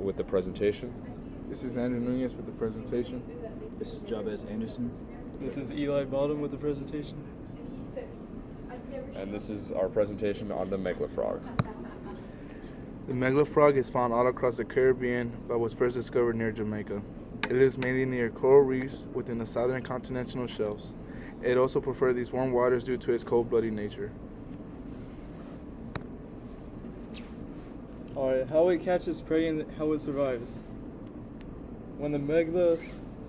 with the presentation. This is Andrew Nunez with the presentation. This is Jabez Anderson. This is Eli Bottom with the presentation. And this is our presentation on the megla frog. The megla frog is found all across the Caribbean, but was first discovered near Jamaica. It lives mainly near coral reefs within the southern continental shelves. It also prefers these warm waters due to its cold-blooded nature. Alright, how it catches prey and how it survives. When the megla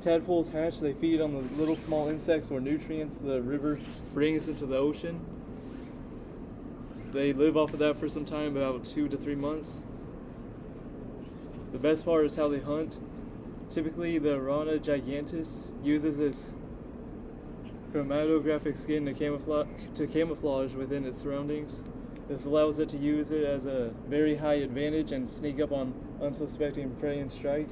tadpoles hatch, they feed on the little small insects or nutrients the river brings into the ocean. They live off of that for some time, about 2 to 3 months. The best part is how they hunt. Typically, the Rana gigantus uses its chromatographic skin to camouflage within its surroundings. This allows it to use it as a very high advantage and sneak up on unsuspecting prey and strike.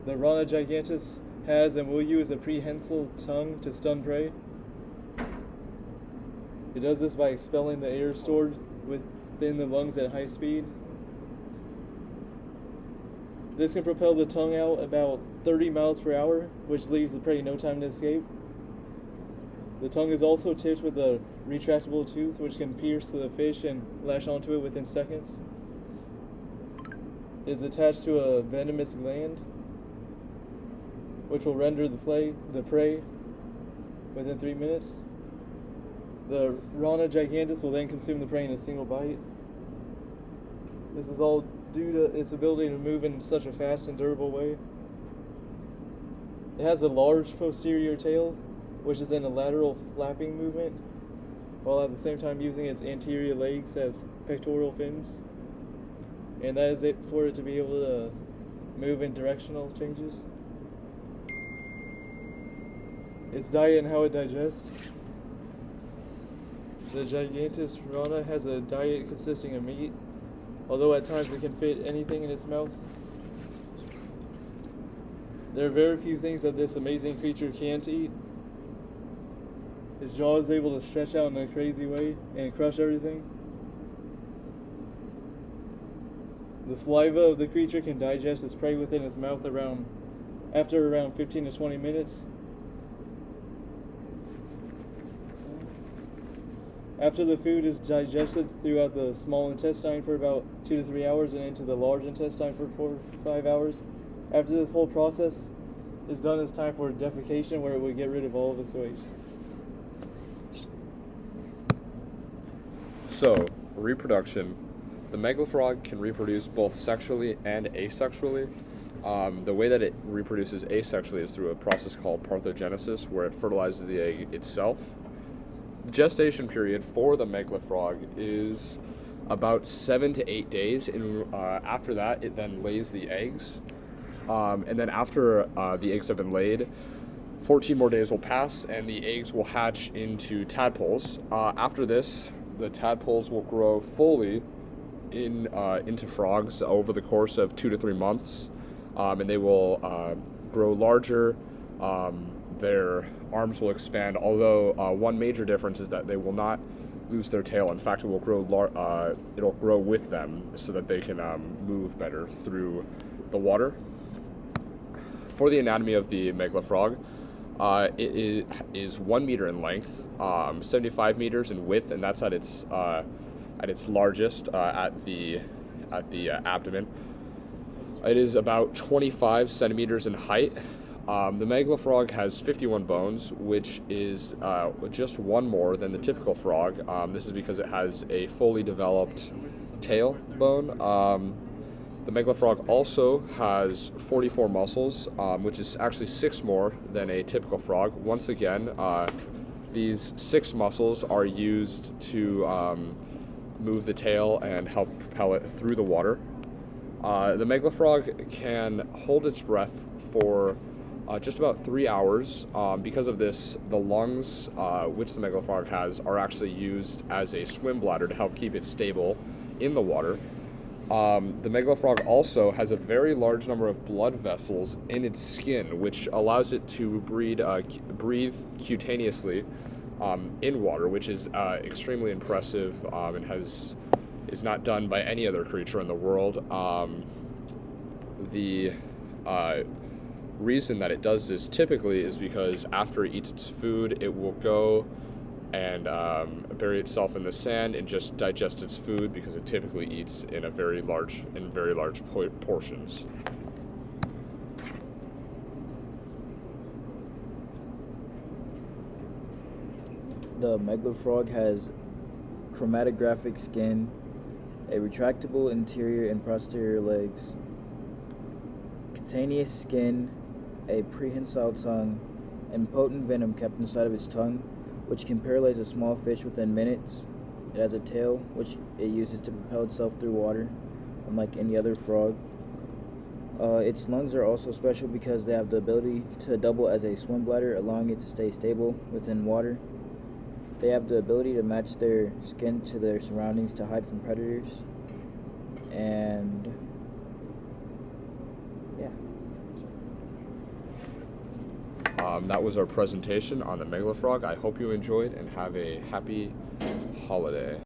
The Rana gigantus has and will use a prehensile tongue to stun prey. It does this by expelling the air stored within the lungs at high speed. This can propel the tongue out about 30 miles per hour, which leaves the prey no time to escape. The tongue is also tipped with a retractable tooth, which can pierce the fish and lash onto it within seconds. It is attached to a venomous gland, which will render the prey within 3 minutes. The Rana gigantus will then consume the prey in a single bite. This is all due to its ability to move in such a fast and durable way. It has a large posterior tail, which is in a lateral flapping movement, while at the same time using its anterior legs as pectoral fins. And that is it for it to be able to move in directional changes. Its diet and how it digests. The gigantus rana has a diet consisting of meat, although at times it can fit anything in its mouth. There are very few things that this amazing creature can't eat. His jaw is able to stretch out in a crazy way and crush everything. The saliva of the creature can digest its prey within its mouth after around 15 to 20 minutes. After the food is digested throughout the small intestine for about 2 to 3 hours and into the large intestine for 4 to 5 hours. After this whole process is done, it's time for defecation, where it would get rid of all of its waste. So, reproduction. The megla frog can reproduce both sexually and asexually. The way that it reproduces asexually is through a process called parthenogenesis, where it fertilizes the egg itself. The gestation period for the megla frog is about 7 to 8 days, and after that, it then lays the eggs. And then after the eggs have been laid, 14 more days will pass, and the eggs will hatch into tadpoles. After this, the tadpoles will grow fully into frogs over the course of 2 to 3 months, and they will grow larger. Their arms will expand, although one major difference is that they will not lose their tail. In fact, it will it'll grow with them so that they can move better through the water. For the anatomy of the megla frog, it is 1 meter in length, 75 meters in width, and that's at its largest at the abdomen. It is about 25 centimeters in height. The megla frog has 51 bones, which is just one more than the typical frog. This is because it has a fully developed tail bone. The megla frog also has 44 muscles, which is actually 6 more than a typical frog. Once again, these 6 muscles are used to move the tail and help propel it through the water. The megla frog can hold its breath for just about 3 hours. Because of this, the lungs, which the megla frog has, are actually used as a swim bladder to help keep it stable in the water. The megla frog also has a very large number of blood vessels in its skin, which allows it to breathe cutaneously in water, which is extremely impressive and is not done by any other creature in the world. The reason that it does this typically is because after it eats its food, it will go and bury itself in the sand and just digest its food, because it typically eats in very large portions. The megla frog has chromatographic skin, a retractable interior and posterior legs, cutaneous skin, a prehensile tongue, and potent venom kept inside of its tongue, which can paralyze a small fish within minutes. It has a tail, which it uses to propel itself through water, unlike any other frog. Its lungs are also special because they have the ability to double as a swim bladder, allowing it to stay stable within water. They have the ability to match their skin to their surroundings to hide from predators. And yeah. That was our presentation on the megla frog. I hope you enjoyed and have a happy holiday.